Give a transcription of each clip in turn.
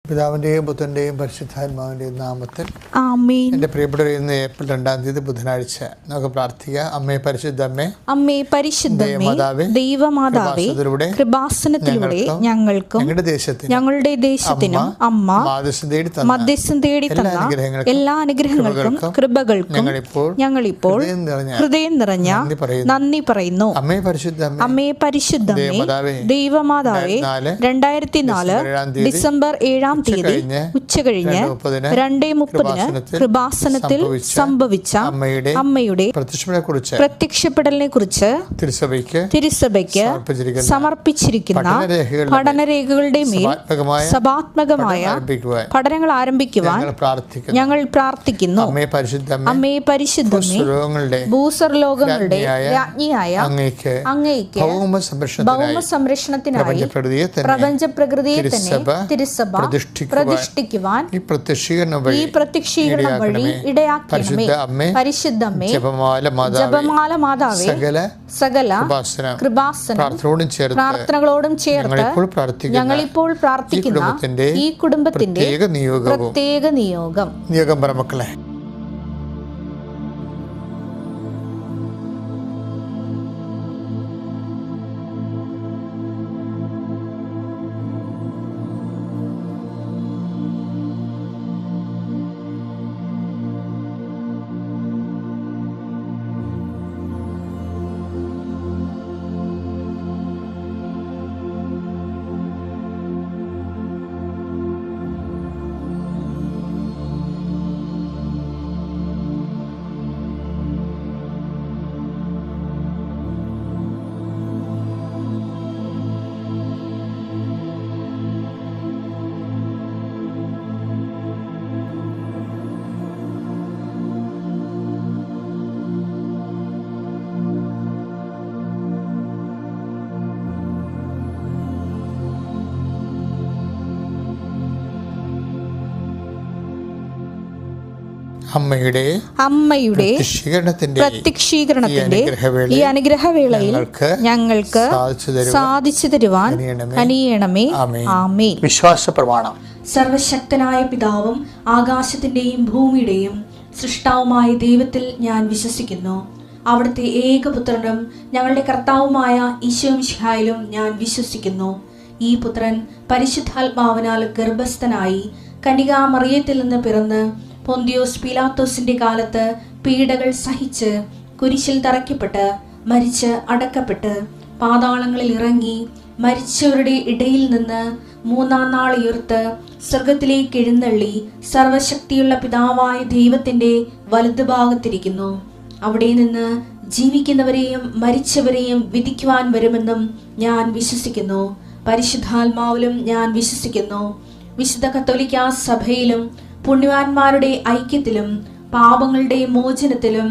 പിതാവിൻ്റെയും പുത്രൻ്റെയും പരിശുദ്ധാത്മാവിൻ്റെയും നാമത്തിൽ ആമേൻ. എൻ്റെ പ്രിയപ്പെട്ടവരെ, ഇന്ന് ഏപ്രിൽ 2 ബുധനാഴ്ച നമുക്ക് പ്രാർത്ഥിക്കാം. അമ്മേ പരിശുദ്ധമ്മേ, അമ്മേ പരിശുദ്ധമേ, ദൈവമാതാവേ, കൃപാസനത്തിലൂടെ ഞങ്ങൾക്കും ഞങ്ങളുടെ ദേശത്തിനും അമ്മ മധ്യസ്ഥം തേടി തന്ന എല്ലാ അനുഗ്രഹങ്ങൾക്കും കൃപകൾക്കും ഞങ്ങളിപ്പോൾ ഹൃദയം നിറഞ്ഞ നന്ദി പറയുന്നു. അമ്മേ പരിശുദ്ധമ്മേ, ദൈവമാതാവേ, 2004 ഡിസംബർ 7 ഉച്ചകഴിഞ്ഞ് 2:30 കൃപാസനത്തിൽ സംഭവിച്ച അമ്മയുടെ പ്രത്യക്ഷപ്പെടലിനെ കുറിച്ച് തിരുസഭയ്ക്ക് സമർപ്പിച്ചിരിക്കുന്ന പഠനരേഖകളുടെ മേൽ സഭാത്മകമായ പഠനങ്ങൾ ആരംഭിക്കുവാൻ ഞങ്ങൾ പ്രാർത്ഥിക്കുന്നു. അമ്മേ പരിശുദ്ധമേ, ഭൂസ്വർലോകങ്ങളുടെ രാജ്ഞിയായ അങ്ങേയ്ക്ക് ഭൗമ സംരക്ഷണത്തിനായി പ്രപഞ്ച പ്രകൃതിയെ തന്നെ തിരുസഭ പ്രതിഷ്ഠിക്കുവാൻ ഈ പ്രത്യക്ഷീകരണം വഴി ഇടയാക്കണമേ. പരിശുദ്ധമേ, ജപമാല മാതാവേ, സകല കൃപാസന പ്രാർത്ഥനകളോടും ചേർത്ത് ഞങ്ങളിപ്പോൾ പ്രാർത്ഥിക്കുന്ന ഈ കുടുംബത്തിന്റെ പ്രത്യേക നിയോഗം മക്കളെ. അമ്മയുടെ പ്രത്യക്ഷീകരണത്തിന്റെ ഈ അനുഗ്രഹവേളയിൽ ഞങ്ങൾക്ക് സാധിച്ചു തരുവാൻ കനിയണമേ. ആമേൻ. വിശ്വാസ പ്രമാണം. സർവശക്തനായ പിതാവും ആകാശത്തിന്റെയും ഭൂമിയുടെയും സൃഷ്ടാവുമായ ദൈവത്തിൽ ഞാൻ വിശ്വസിക്കുന്നു. അവിടുത്തെ ഏകപുത്രനും ഞങ്ങളുടെ കർത്താവുമായ ഈശോമിശിഹായിലും ഞാൻ വിശ്വസിക്കുന്നു. ഈ പുത്രൻ പരിശുദ്ധാത്മാവിനാൽ ഗർഭസ്ഥനായി കന്യകാമറിയത്തിൽ നിന്ന് പിറന്ന് പൊന്തിയോസ് പീലാത്തോസിന്റെ കാലത്ത് പീഡകൾ സഹിച്ച് കുരിശിൽ തറയ്ക്കപ്പെട്ട് മരിച്ച് അടക്കപ്പെട്ട് പാതാളങ്ങളിൽ ഇറങ്ങി മരിച്ചവരുടെ ഇടയിൽ നിന്ന് 3-ാം നാൾ ഉയർത്ത് സ്വർഗത്തിലേക്ക് എഴുന്നള്ളി സർവശക്തിയുള്ള പിതാവായ ദൈവത്തിന്റെ വലതുഭാഗത്തിരിക്കുന്നു. അവിടെ നിന്ന് ജീവിക്കുന്നവരെയും മരിച്ചവരെയും വിധിക്കുവാൻ വരുമെന്നും ഞാൻ വിശ്വസിക്കുന്നു. പരിശുദ്ധാത്മാവിലും ഞാൻ വിശ്വസിക്കുന്നു. വിശുദ്ധ കത്തോലിക്കാ സഭയിലും പുണ്യവാന്മാരുടെ ഐക്യത്തിലും പാപങ്ങളുടെ മോചനത്തിലും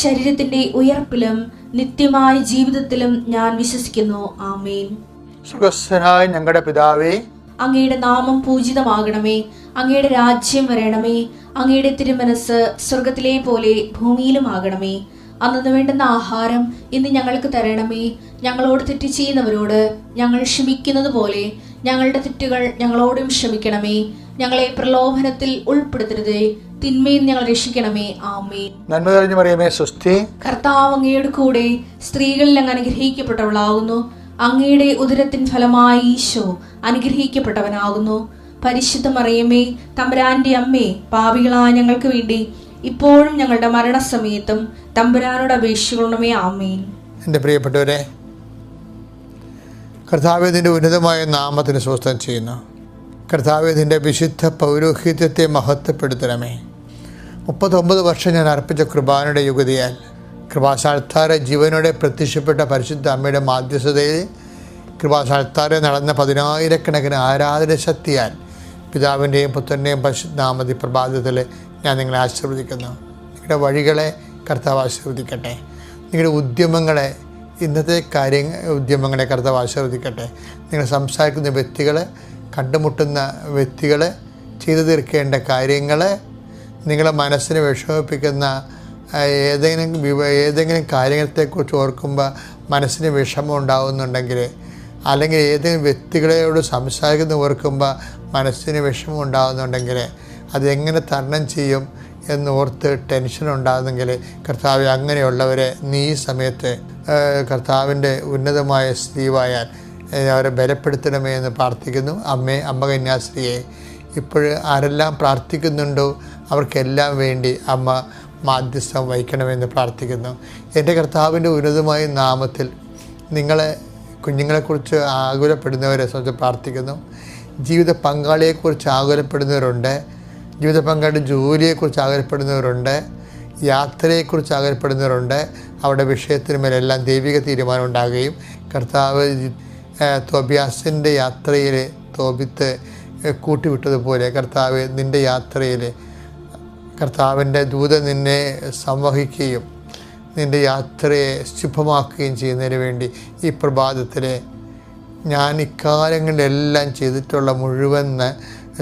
ശരീരത്തിന്റെ ഉയർപ്പിലും നിത്യമായ ജീവിതത്തിലും ഞാൻ വിശ്വസിക്കുന്നു. ആമേൻ. സുഖസ്ഥനായ ഞങ്ങളുടെ പിതാവേ, അങ്ങയുടെ നാമം പൂജിതമാകണമേ. അങ്ങയുടെ രാജ്യം വരണമേ. അങ്ങയുടെ തിരുമനസ് സ്വർഗത്തിലെ പോലെ ഭൂമിയിലും ആകണമേ. അന്നു വേണ്ടുന്ന ആഹാരം ഇന്ന് ഞങ്ങൾക്ക് തരണമേ. ഞങ്ങളോട് തെറ്റ് ചെയ്യുന്നവരോട് ഞങ്ങൾ ക്ഷമിക്കുന്നത് പോലെ ഞങ്ങളുടെ തെറ്റുകൾ ഞങ്ങളോടും ക്ഷമിക്കണമേ. ഞങ്ങളെ പ്രലോഭനത്തിൽ ഉൾപ്പെടുത്തരുതേ, തിന്മയിൽ ഞങ്ങൾ രക്ഷിക്കണമേ. ആമേൻ. നന്മ നിറഞ്ഞ മറിയമേ, സ്വസ്തി. കർത്താവ് അങ്ങയുടെ കൂടെ സ്ത്രീകളിൽ അങ്ങ് അനുഗ്രഹിക്കപ്പെട്ടവളാകുന്നു. അങ്ങയുടെ ഉദരത്തിൻ ഫലമായി ഈശോ അനുഗ്രഹിക്കപ്പെട്ടവനാകുന്നു. പരിശുദ്ധ മറിയമേ, തമ്പുരാന്റെ അമ്മേ, പാപികളായ ഞങ്ങൾക്ക് വേണ്ടി ഇപ്പോഴും ഞങ്ങളുടെ മരണസമയത്തും തമ്പുരാനോട് അപേക്ഷിക്കണമേ. ആമേൻ. എൻ്റെ പ്രിയപ്പെട്ടവരെ, കർത്താവിന്റെ ഉന്നതമായ നാമത്തിന് സ്വസ്ഥം ചെയ്യുന്നു. കർത്താവിന്റെ വിശുദ്ധ പൗരോഹിത്യത്തെ മഹത്വപ്പെടുത്തണമേ. 39 വർഷം ഞാൻ അർപ്പിച്ച കൃപാനയുടെ യുഗതിയാൽ കൃപാസാൽത്താര ജീവനോടെ പ്രത്യക്ഷപ്പെട്ട പരിശുദ്ധ അമ്മയുടെ മാധ്യസ്ഥതയിൽ കൃപാസാൽത്താരെ നടന്ന 10,000-കണക്കിന് ആരാധന ശക്തിയാൽ പിതാവിൻ്റെയും പുത്രൻ്റെയും പരിശുദ്ധ നാമതി പ്രഭാതത്തിൽ ഞാൻ നിങ്ങളെ ആശീർവദിക്കുന്നു. നിങ്ങളുടെ വഴികളെ കർത്താവ് ആശീർവദിക്കട്ടെ. നിങ്ങളുടെ ഉദ്യമങ്ങളെ, ഇന്നത്തെ ഉദ്യമങ്ങളെ കർത്താവ് ആശീർവദിക്കട്ടെ. നിങ്ങൾ സംസാരിക്കുന്ന വ്യക്തികൾ, കണ്ടുമുട്ടുന്ന വ്യക്തികൾ, ചെയ്തു തീർക്കേണ്ട കാര്യങ്ങൾ, നിങ്ങളെ മനസ്സിനെ വിഷമിപ്പിക്കുന്ന ഏതെങ്കിലും കാര്യത്തെക്കുറിച്ച് ഓർക്കുമ്പോൾ മനസ്സിന് വിഷമം ഉണ്ടാകുന്നുണ്ടെങ്കിൽ അല്ലെങ്കിൽ ഏതെങ്കിലും വ്യക്തികളോട് സംസാരിക്കുന്ന ഓർക്കുമ്പോൾ മനസ്സിന് വിഷമം ഉണ്ടാകുന്നുണ്ടെങ്കിൽ അതെങ്ങനെ തരണം ചെയ്യും എന്നോർത്ത് ടെൻഷൻ ഉണ്ടാകുന്നെങ്കിൽ കർത്താവെ, അങ്ങനെയുള്ളവരെ നീ ഈ സമയത്ത് കർത്താവിൻ്റെ ഉന്നതമായ സ്ത്രീവായാൽ അവരെ ബലപ്പെടുത്തണമേ എന്ന് പ്രാർത്ഥിക്കുന്നു. അമ്മ കന്യാസ്ത്രീയെ ഇപ്പോൾ ആരെല്ലാം പ്രാർത്ഥിക്കുന്നുണ്ടോ അവർക്കെല്ലാം വേണ്ടി അമ്മ മാധ്യസ്ഥം വഹിക്കണമെന്ന് പ്രാർത്ഥിക്കുന്നു. എൻ്റെ കർത്താവിൻ്റെ ഉന്നതമായ നാമത്തിൽ കുഞ്ഞുങ്ങളെക്കുറിച്ച് ആകുലപ്പെടുന്നവരെ സംബന്ധിച്ച് പ്രാർത്ഥിക്കുന്നു. ജീവിത പങ്കാളിയെക്കുറിച്ച് ആകുലപ്പെടുന്നവരുണ്ട്, ജീവിത പങ്കാളിയുടെ ജോലിയെക്കുറിച്ച് ആകുലപ്പെടുന്നവരുണ്ട്, യാത്രയെക്കുറിച്ച് ആകുലപ്പെടുന്നവരുണ്ട്. അവരുടെ വിഷയത്തിനുമേലെല്ലാം ദൈവിക തീരുമാനം ഉണ്ടാകുകയും കർത്താവ് തോബിയാസിൻ്റെ യാത്രയിൽ തോബിത്ത് കൂട്ടിവിട്ടതുപോലെ കർത്താവ് നിൻ്റെ യാത്രയിൽ കർത്താവിൻ്റെ ദൂതൻ നിന്നെ സംവഹിക്കുകയും നിൻ്റെ യാത്രയെ ശുഭമാക്കുകയും ചെയ്യുന്നതിന് വേണ്ടി ഈ പ്രഭാതത്തിൽ ഞാൻ ഇക്കാലങ്ങളിലെല്ലാം ചെയ്തിട്ടുള്ള മുഴുവൻ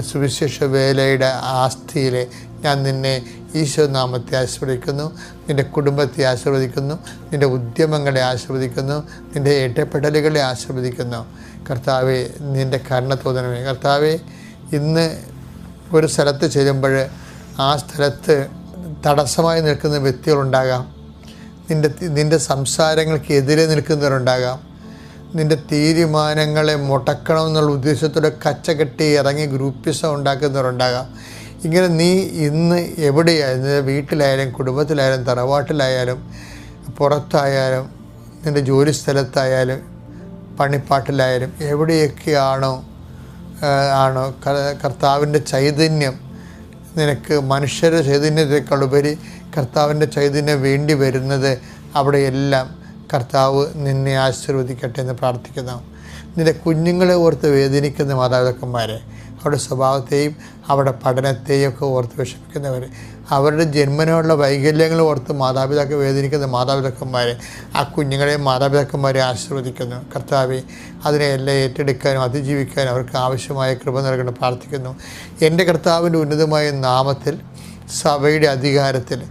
സുവിശേഷ വേലയുടെ ആസ്തിയിൽ ഞാൻ നിന്നെ ഈശോനാമത്തെ ആശീർവദിക്കുന്നു, നിൻ്റെ കുടുംബത്തെ ആശീർവദിക്കുന്നു, നിൻ്റെ ഉദ്യമങ്ങളെ ആശീർവദിക്കുന്നു, നിൻ്റെ ഇടപെടലുകളെ ആശീർവദിക്കുന്നു. കർത്താവെ, നിൻ്റെ കരുണ തോന്നണമേ. കർത്താവെ, ഇന്ന് ഒരു സ്ഥലത്ത് ചെല്ലുമ്പോൾ ആ സ്ഥലത്ത് തടസ്സമായി നിൽക്കുന്ന വ്യക്തികളുണ്ടാകാം, നിൻ്റെ സംസാരങ്ങൾക്ക് എതിരെ നിൽക്കുന്നവരുണ്ടാകാം, നിൻ്റെ തീരുമാനങ്ങളെ മുടക്കണമെന്നുള്ള ഉദ്ദേശത്തോടെ കച്ചകെട്ടി ഇറങ്ങി ഗ്രൂപ്പിസം ഉണ്ടാക്കുന്നവരുണ്ടാകാം. ഇങ്ങനെ നീ ഇന്ന് എവിടെയായാലും, വീട്ടിലായാലും കുടുംബത്തിലായാലും തറവാട്ടിലായാലും പുറത്തായാലും നിൻ്റെ ജോലി സ്ഥലത്തായാലും പണിപ്പാട്ടിലായാലും എവിടെയൊക്കെയാണോ കർത്താവിൻ്റെ ചൈതന്യം നിനക്ക് മനുഷ്യരുടെ ചൈതന്യത്തെക്കാളുപരി കർത്താവിൻ്റെ ചൈതന്യം വേണ്ടി വരുന്നത്, അവിടെയെല്ലാം കർത്താവ് നിന്നെ ആശീർവദിക്കട്ടെ എന്ന് പ്രാർത്ഥിക്കുന്നു. നിൻ്റെ കുഞ്ഞുങ്ങളെ ഓർത്ത് വേദനിക്കുന്ന മാതാപിതാക്കന്മാരെ, അവരുടെ സ്വഭാവത്തെയും അവരുടെ പഠനത്തെയും ഒക്കെ ഓർത്ത് വിഷമിക്കുന്നവർ, അവരുടെ ജന്മനുള്ള വൈകല്യങ്ങൾ ഓർത്ത് മാതാപിതാക്കൾ വേദനിക്കുന്ന മാതാപിതാക്കന്മാരെ, ആ കുഞ്ഞുങ്ങളെയും മാതാപിതാക്കന്മാരെ ആശീർവദിക്കുന്നു. കർത്താവെ, അതിനെയെല്ലാം ഏറ്റെടുക്കാനും അതിജീവിക്കാനും അവർക്ക് ആവശ്യമായ കൃപ നൽകണം പ്രാർത്ഥിക്കുന്നു. എൻ്റെ കർത്താവിൻ്റെ ഉന്നതമായ നാമത്തിൽ സഭയുടെ അധികാരത്തിൽ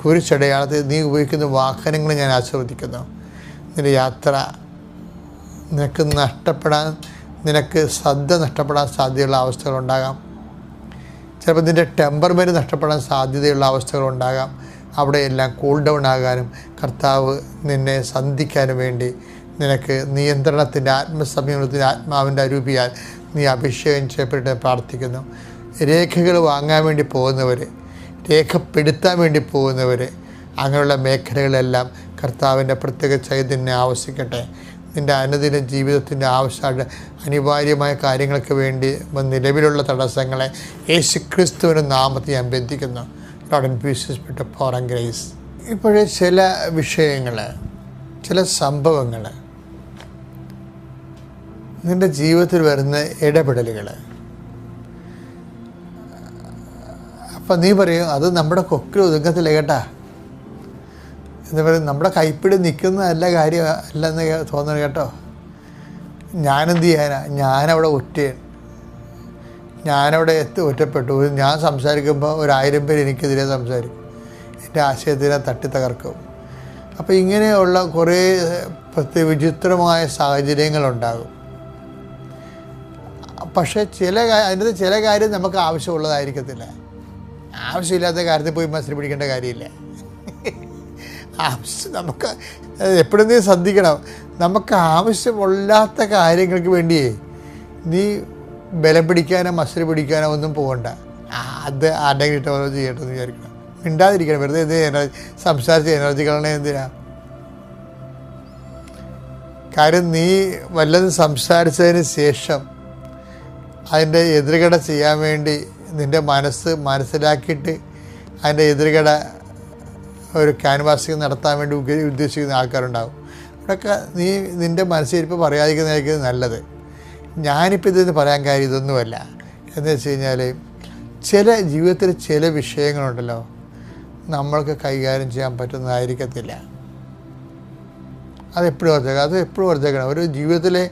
കുരിശടയാളത്തിൽ നീ ഉപയോഗിക്കുന്ന വാഹനങ്ങൾ ഞാൻ ആശീർവദിക്കുന്നു. നിൻ്റെ യാത്ര നിനക്ക് ശ്രദ്ധ നഷ്ടപ്പെടാൻ സാധ്യതയുള്ള അവസ്ഥകളുണ്ടാകാം. ചിലപ്പോൾ നിൻ്റെ ടെമ്പർമെൻറ്റ് നഷ്ടപ്പെടാൻ സാധ്യതയുള്ള അവസ്ഥകളുണ്ടാകാം. അവിടെയെല്ലാം കൂൾ ഡൗൺ ആകാനും കർത്താവ് നിന്നെ സന്ധിക്കാനും വേണ്ടി നിനക്ക് നിയന്ത്രണത്തിൻ്റെ ആത്മസംയമനത്തിൻ്റെ ആത്മാവിൻ്റെ അരൂപിയാൽ നീ അഭിഷേകം ചെയ്യപ്പെട്ട് പ്രാർത്ഥിക്കുന്നു. രേഖകൾ വാങ്ങാൻ വേണ്ടി പോകുന്നവർ, രേഖപ്പെടുത്താൻ വേണ്ടി പോകുന്നവർ, അങ്ങനെയുള്ള മേഖലകളെല്ലാം കർത്താവിൻ്റെ പ്രത്യേക ചൈതന്യം ആവശ്യിക്കട്ടെ. നിൻ്റെ അനുദിന ജീവിതത്തിൻ്റെ അനിവാര്യമായ കാര്യങ്ങൾക്ക് വേണ്ടി നിലവിലുള്ള തടസ്സങ്ങളെ യേശുക്രിസ്തുവിൻ്റെ നാമത്തിൽ ഞാൻ ബന്ധിക്കുന്നു. ലോർഡ് പീസസ്പെട്ട ഫോർ ഗ്രേസ്. ഇപ്പോഴേ ചില വിഷയങ്ങൾ, ചില സംഭവങ്ങൾ, നിൻ്റെ ജീവിതത്തിൽ വരുന്ന ഇടപെടലുകൾ, അപ്പം നീ പറയും അത് നമ്മുടെ കൊക്കിൽ ഒതുങ്ങത്തില്ല കേട്ടാ എന്ന് പറയും. നമ്മുടെ കൈപ്പിടി നിൽക്കുന്നതല്ല കാര്യം അല്ലെന്ന് തോന്നണം കേട്ടോ. ഞാനെന്ത് ചെയ്യാനാ? ഞാനവിടെ ഞാനവിടെ ഒറ്റപ്പെട്ടു. ഞാൻ സംസാരിക്കുമ്പോൾ 1000 പേര് എനിക്കെതിരെ സംസാരിക്കും, എൻ്റെ ആശയത്തിനെ തട്ടി തകർക്കും. അപ്പോൾ ഇങ്ങനെയുള്ള കുറേ വിചിത്രമായ സാഹചര്യങ്ങളുണ്ടാകും. പക്ഷേ അതിൻ്റെ ചില കാര്യം നമുക്ക് ആവശ്യമുള്ളതായിരിക്കത്തില്ല. ആവശ്യമില്ലാത്ത കാര്യത്തിൽ പോയി മത്സരം പിടിക്കേണ്ട കാര്യമില്ല. നമുക്ക് എപ്പോഴും നീ ശ്രദ്ധിക്കണം, നമുക്ക് ആവശ്യമില്ലാത്ത കാര്യങ്ങൾക്ക് വേണ്ടിയേ നീ ബലം പിടിക്കാനോ മത്സരം പിടിക്കാനോ ഒന്നും പോകണ്ട. അത് ആരുടെങ്കിലും ഇട്ട് ചെയ്യട്ടെന്ന് വിചാരിക്കണം. മിണ്ടാതിരിക്കണം. വെറുതെ സംസാരിച്ച് എനർജി കളയണേ എന്തിനാ? കാര്യം നീ വല്ലതും സംസാരിച്ചതിന് ശേഷം അതിൻ്റെ എതിർകട ചെയ്യാൻ വേണ്ടി നിൻ്റെ മനസ്സിലാക്കിയിട്ട് അതിൻ്റെ എതിർകട ഒരു ക്യാൻവാസിങ് നടത്താൻ വേണ്ടി ഉദ്ദേശിക്കുന്ന ആൾക്കാരുണ്ടാകും. അവിടെയൊക്കെ നിൻ്റെ മനസ്സിരിപ്പ് പറയാതിരിക്കുന്നതായിരിക്കും നല്ലത്. ഞാനിപ്പോൾ ഇതിന് പറയാൻ കാര്യം ഇതൊന്നുമല്ല. എന്ന് വെച്ച് കഴിഞ്ഞാൽ ജീവിതത്തിൽ ചില വിഷയങ്ങളുണ്ടല്ലോ നമ്മൾക്ക് കൈകാര്യം ചെയ്യാൻ പറ്റുന്നതായിരിക്കത്തില്ല. അതെപ്പോഴും ഓർത്തേക്കണം. ഒരു ജീവിതത്തിലെ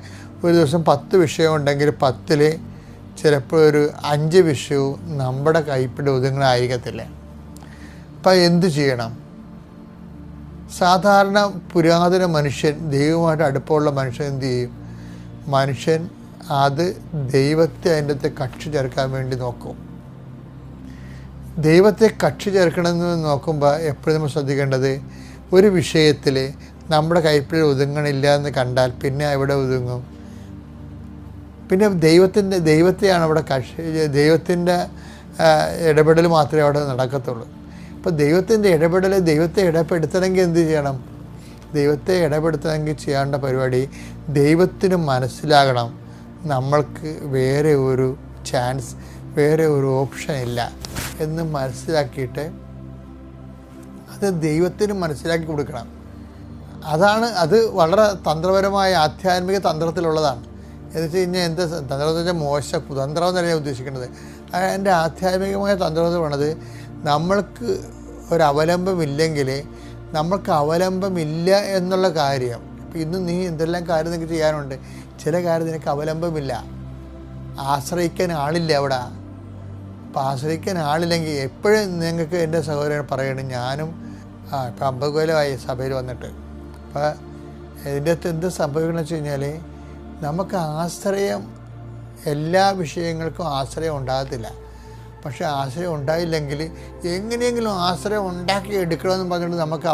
ഒരു ദിവസം 10 വിഷയം ഉണ്ടെങ്കിൽ 10ൽ ചിലപ്പോൾ ഒരു 5 വിഷയവും നമ്മുടെ കൈപ്പിടി ഒതുങ്ങണമായിരിക്കത്തില്ല. അപ്പം എന്തു ചെയ്യണം? സാധാരണ പുരാതന മനുഷ്യൻ, ദൈവമായിട്ട് അടുപ്പമുള്ള മനുഷ്യൻ എന്തു ചെയ്യും? മനുഷ്യൻ അത് ദൈവത്തെ അതിൻ്റെ അകത്ത് കക്ഷി ചേർക്കാൻ വേണ്ടി നോക്കും. ദൈവത്തെ കക്ഷി ചേർക്കണമെന്ന് നോക്കുമ്പോൾ എപ്പോഴും നമ്മൾ ശ്രദ്ധിക്കേണ്ടത്, ഒരു വിഷയത്തിൽ നമ്മുടെ കൈപ്പിഴ ഒതുങ്ങണില്ല എന്ന് കണ്ടാൽ പിന്നെ എവിടെ ഒതുങ്ങും? പിന്നെ ദൈവത്തെയാണ് അവിടെ കക്ഷി, ദൈവത്തിൻ്റെ ഇടപെടൽ മാത്രമേ അവിടെ നടക്കത്തുള്ളൂ. അപ്പോൾ ദൈവത്തിൻ്റെ ഇടപെടൽ, ദൈവത്തെ ഇടപെടുത്തണമെങ്കിൽ എന്ത് ചെയ്യണം? ദൈവത്തെ ഇടപെടുത്തണമെങ്കിൽ ചെയ്യേണ്ട പരിപാടി, ദൈവത്തിന് മനസ്സിലാകണം നമ്മൾക്ക് വേറെ ഒരു ചാൻസ്, വേറെ ഒരു ഓപ്ഷൻ ഇല്ല എന്ന് മനസ്സിലാക്കിയിട്ട് അത് ദൈവത്തിന് മനസ്സിലാക്കി കൊടുക്കണം. അത് വളരെ തന്ത്രപരമായ ആധ്യാത്മിക തന്ത്രത്തിലുള്ളതാണ്. എന്ന് വെച്ച് കഴിഞ്ഞാൽ എന്താ തന്ത്രം എന്ന് വെച്ചാൽ കുതന്ത്രം എന്നല്ല ഞാൻ ഉദ്ദേശിക്കുന്നത്. എൻ്റെ ആധ്യാത്മികമായ തന്ത്രം എന്ന് പറയുന്നത്, നമ്മൾക്ക് ഒരവലംബമില്ലെങ്കിൽ, നമ്മൾക്ക് അവലംബമില്ല എന്നുള്ള കാര്യം. ഇപ്പം ഇന്ന് നീ എന്തെല്ലാം കാര്യം നിനക്ക് ചെയ്യാനുണ്ട്, ചില കാര്യം നിനക്ക് അവലംബമില്ല, ആശ്രയിക്കാൻ ആളില്ല അവിടെ. അപ്പോൾ ആശ്രയിക്കാൻ ആളില്ലെങ്കിൽ എപ്പോഴും നിങ്ങൾക്ക് എൻ്റെ സഹോദരൻ പറയണം, ഞാനും ഇപ്പം 50 കൊല്ലമായി സഭയിൽ വന്നിട്ട്. അപ്പോൾ ഇതിൻ്റെ അകത്ത് എന്ത് സംഭവിക്കണമെന്ന് വെച്ച് കഴിഞ്ഞാൽ, നമുക്ക് ആശ്രയം, എല്ലാ വിഷയങ്ങൾക്കും ആശ്രയം ഉണ്ടാകത്തില്ല. പക്ഷേ ആശ്രയം ഉണ്ടായില്ലെങ്കിൽ എങ്ങനെയെങ്കിലും ആശ്രയം ഉണ്ടാക്കി എടുക്കണമെന്ന് പറഞ്ഞുകൊണ്ട് നമുക്ക്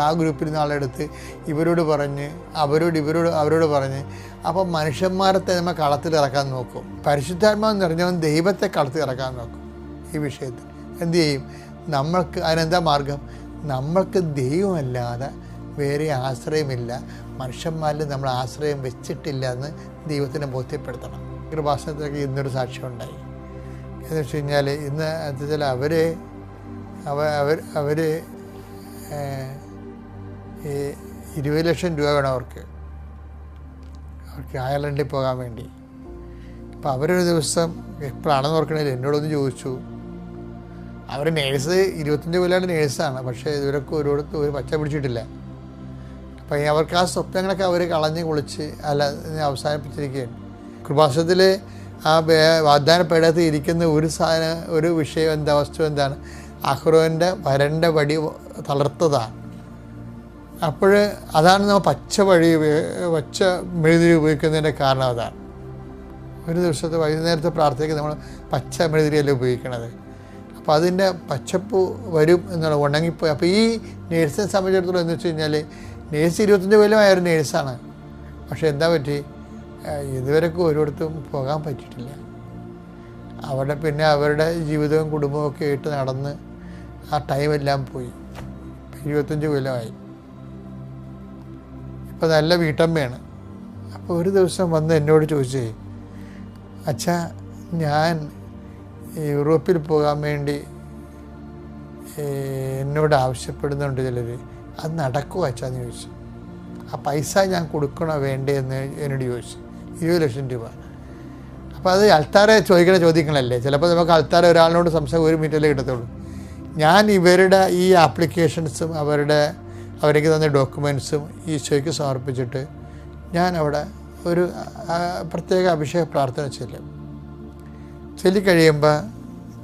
ആ ഗ്രൂപ്പിൽ നിന്ന് ആളെടുത്ത് ഇവരോട് പറഞ്ഞ് അവരോട് പറഞ്ഞ്, അപ്പോൾ മനുഷ്യന്മാരെ നമ്മൾ കളത്തിലിറക്കാൻ നോക്കും. പരിശുദ്ധാത്മാവ് നിറഞ്ഞവൻ ദൈവത്തെ കളത്തിലിറക്കാൻ നോക്കും. ഈ വിഷയത്തിൽ എന്തു ചെയ്യും? അതിനെന്താ മാർഗം? നമ്മൾക്ക് ദൈവമല്ലാതെ വേറെ ആശ്രയമില്ല, മനുഷ്യന്മാരിൽ നമ്മൾ ആശ്രയം വെച്ചിട്ടില്ല എന്ന് ദൈവത്തിനെ ബോധ്യപ്പെടുത്തണം. കൃപാസനത്തിലൊക്കെ ഇന്നൊരു സാക്ഷ്യം ഉണ്ടായി. എന്ന് വെച്ച് കഴിഞ്ഞാൽ, ഇന്ന് എന്താ അവർ 20 ലക്ഷം രൂപ വേണം അവർക്ക് അയർലൻഡിൽ പോകാൻ വേണ്ടി. അപ്പോൾ അവരൊരു ദിവസം എപ്പോഴാണെന്ന് ഓർക്കണില്ല, എന്നോടൊന്ന് ചോദിച്ചു. അവർ നേഴ്സ്, 25 കൊല്ലമാണ് നേഴ്സാണ്, പക്ഷേ ഇവരൊക്കെ ഒരിടത്തും ഒരു പച്ച പിടിച്ചിട്ടില്ല. അപ്പം അവർക്ക് ആ സ്വപ്നങ്ങളൊക്കെ അവർ കളഞ്ഞ് കുളിച്ച് അവസാനിപ്പിച്ചിരിക്കുകയാണ്. കൃപാസനത്തിൽ ആ വാഗ്ദാനപ്പെടാത്ത ഇരിക്കുന്ന ഒരു വിഷയം വസ്തു എന്താണ്? അഹ്റോൻ്റെ വരണ്ട വടി തളർത്തതാണ്. അപ്പോൾ അതാണ് നമ്മൾ പച്ച മെഴുതിരി ഉപയോഗിക്കുന്നതിൻ്റെ കാരണം. അതാണ് ഒരു ദിവസത്തെ വൈകുന്നേരത്തെ പ്രാർത്ഥനയ്ക്ക് നമ്മൾ പച്ച മെഴുതിരിയല്ല ഉപയോഗിക്കണത്. അപ്പോൾ അതിൻ്റെ പച്ചപ്പ് വരും എന്നുള്ള ഉണങ്ങിപ്പോയി. അപ്പോൾ ഈ നേഴ്സിനെ സംബന്ധിച്ചിടത്തോളം എന്ന് വെച്ച് കഴിഞ്ഞാൽ, നേഴ്സ് 25 കൊല്ലമായ ഒരു നേഴ്സാണ്. പക്ഷേ എന്താ പറ്റി? ഇതുവരെയൊക്കെ ഒരിടത്തും പോകാൻ പറ്റിയിട്ടില്ല. അവിടെ പിന്നെ അവരുടെ ജീവിതവും കുടുംബവും ഒക്കെ ആയിട്ട് നടന്ന് ആ ടൈമെല്ലാം പോയി. 25 കൊല്ലമായി. ഇപ്പോൾ നല്ല വീട്ടമ്മയാണ്. അപ്പോൾ ഒരു ദിവസം വന്ന് എന്നോട് ചോദിച്ചേ, അച്ഛാ, ഞാൻ യൂറോപ്പിൽ പോകാൻ വേണ്ടി എന്നോട് ആവശ്യപ്പെടുന്നുണ്ട് ചിലർ, അത് നടക്കുമോ അച്ഛാന്ന് ചോദിച്ചു. ആ പൈസ ഞാൻ കൊടുക്കണോ വേണ്ടേ എന്ന് എന്നോട് ചോദിച്ചു. 20 ലക്ഷം രൂപ. അപ്പോൾ അത് അൾത്താരെ ചോദിക്കണ ചോദ്യങ്ങളല്ലേ. ചിലപ്പോൾ നമുക്ക് അൾത്താരെ ഒരാളിനോട് സംസാരിക്കാൻ 1 മിനിറ്റല്ലേ കിട്ടത്തുള്ളൂ. ഞാൻ ഇവരുടെ ഈ ആപ്ലിക്കേഷൻസും അവർക്ക് തന്ന ഡോക്യുമെൻറ്റ്സും ഈശോയ്ക്ക് സമർപ്പിച്ചിട്ട് ഞാൻ അവിടെ ഒരു പ്രത്യേക അഭിഷേക പ്രാർത്ഥന ചൊല്ലിക്കഴിയുമ്പോൾ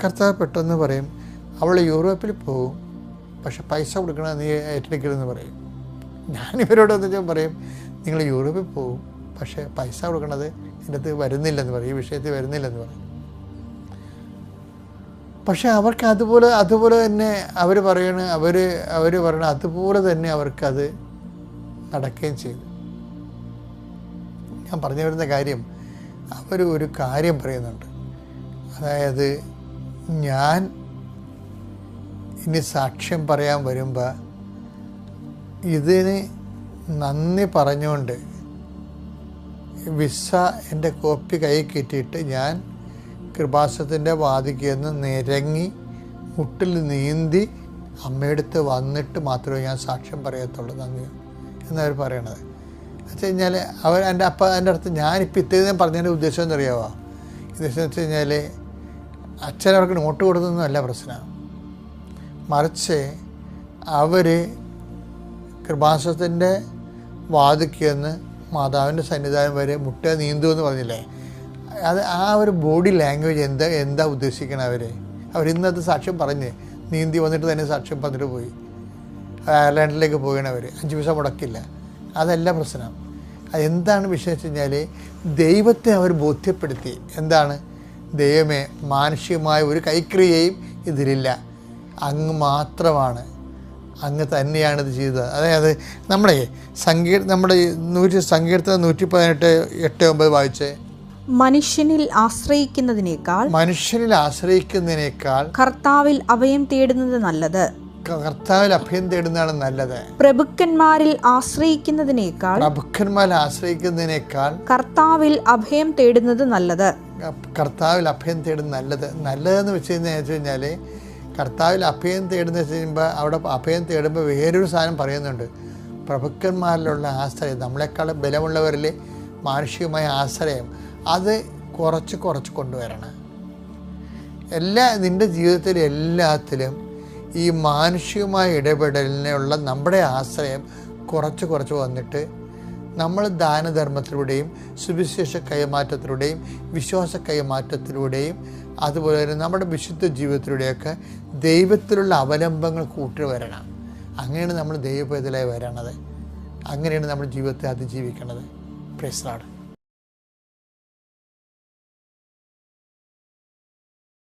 കർത്താവ് പെട്ടെന്ന് പറയും, അവൾ യൂറോപ്പിൽ പോകും, പക്ഷെ പൈസ കൊടുക്കണം, നീ ഏറ്റെടുക്കരുതെന്ന് പറയും. ഞാനിവരോട് എന്താ പറയും, നിങ്ങൾ യൂറോപ്പിൽ പോകും, പക്ഷേ പൈസ കൊടുക്കണത് എൻ്റെ അടുത്ത് വരുന്നില്ലെന്ന് പറയും, ഈ വിഷയത്തിൽ വരുന്നില്ലെന്ന് പറയും. പക്ഷെ അവർക്ക് അതുപോലെ തന്നെ അവർ പറയണ അതുപോലെ തന്നെ അവർക്കത് നടക്കുകയും ചെയ്തു. ഞാൻ പറഞ്ഞു വരുന്ന കാര്യം, ഒരു കാര്യം പറയുന്നുണ്ട്. അതായത്, ഞാൻ ഇനി സാക്ഷ്യം പറയാൻ വരുമ്പോൾ ഇതിന് നന്ദി പറഞ്ഞുകൊണ്ട് വിസ എൻ്റെ കോപ്പി കയ്യിൽ കിട്ടിയിട്ട് ഞാൻ കൃപാസനത്തിൻ്റെ വാതിക്കൽ നിന്ന് നിരങ്ങി മുട്ടിൽ നീന്തി അമ്മയെടുത്ത് വന്നിട്ട് മാത്രമേ ഞാൻ സാക്ഷ്യം പറയത്തുള്ളൂ, നന്ദി എന്നവർ പറയണത്. വെച്ച് കഴിഞ്ഞാൽ എൻ്റെ അടുത്ത് ഞാനിപ്പോൾ ഇത്രയും പറഞ്ഞതിൻ്റെ ഉദ്ദേശം എന്നറിയാമോ? ഉദ്ദേശം എന്ന് വെച്ച് കഴിഞ്ഞാൽ, അച്ഛൻ അവർക്ക് നോട്ട് കൊടുത്തതൊന്നുമല്ല പ്രശ്നം. മറിച്ച് അവർ കൃപാസനത്തിൻ്റെ വാതിക്കൽ നിന്ന് മാതാവിൻ്റെ സന്നിധാനം വരെ മുട്ട നീന്തുമെന്ന് പറഞ്ഞില്ലേ, ആ ഒരു ബോഡി ലാംഗ്വേജ് എന്താ ഉദ്ദേശിക്കണം അവരിന്നത് സാക്ഷ്യം പറഞ്ഞ് നീന്തി വന്നിട്ട് തന്നെ സാക്ഷ്യം പറഞ്ഞിട്ട് പോയി. അയർലൻഡിലേക്ക് പോകണവർ 5 പൈസ മുടക്കില്ല. അതല്ല പ്രശ്നം. എന്താണ് വിഷയം വെച്ച് കഴിഞ്ഞാൽ ദൈവത്തെ അവർ ബോധ്യപ്പെടുത്തി. എന്താണ്? ദൈവമേ, മാനുഷികമായ ഒരു കൈക്രിയയും ഇതിലില്ല, അങ്ങ് മാത്രമാണ്, അങ്ങ് തന്നെയാണ് ഇത് ചെയ്തത്. അതായത് നമ്മുടെ സങ്കീർത്തനം 118:8-9 വായിച്ചേ. മനുഷ്യനിൽ ആശ്രയിക്കുന്നതിനേക്കാൾ കർത്താവിൽ അഭയം തേടുന്നത് നല്ലത്. കർത്താവിൽ അഭയം തേടുന്നതാണ് നല്ലത്. പ്രഭുക്കന്മാരിൽ ആശ്രയിക്കുന്നതിനേക്കാൾ കർത്താവിൽ അഭയം തേടുന്നത് നല്ലത്. കർത്താവിൽ അഭയം തേടുന്നത് നല്ലതെന്ന് വെച്ച് കഴിഞ്ഞാൽ കർത്താവിൽ അഭയം തേടുന്ന വെച്ച് കഴിയുമ്പോൾ അവിടെ അഭയം തേടുമ്പോൾ വേറൊരു സാധനം പറയുന്നുണ്ട്. പ്രഭുക്കന്മാരിലുള്ള ആശ്രയം, നമ്മളെക്കാൾ ബലമുള്ളവരിൽ മാനുഷികമായ ആശ്രയം, അത് കുറച്ച് കൊണ്ടുവരണം. നിൻ്റെ ജീവിതത്തിൽ എല്ലാത്തിലും ഈ മാനുഷികമായ ഇടപെടലിനുള്ള നമ്മുടെ ആശ്രയം കുറച്ച് വന്നിട്ട് നമ്മൾ ദാനധർമ്മത്തിലൂടെയും സുവിശേഷ കൈമാറ്റത്തിലൂടെയും വിശ്വാസ കൈമാറ്റത്തിലൂടെയും അതുപോലെ തന്നെ നമ്മുടെ വിശുദ്ധ ജീവിതത്തിലൂടെയൊക്കെ ദൈവത്തിലുള്ള അവലംബങ്ങൾ കൂട്ടിവരണം. അങ്ങനെയാണ് നമ്മൾ ദൈവപൈതലായി വരണത്. അങ്ങനെയാണ് നമ്മുടെ ജീവിതത്തെ അതിജീവിക്കുന്നത്. Praise the Lord.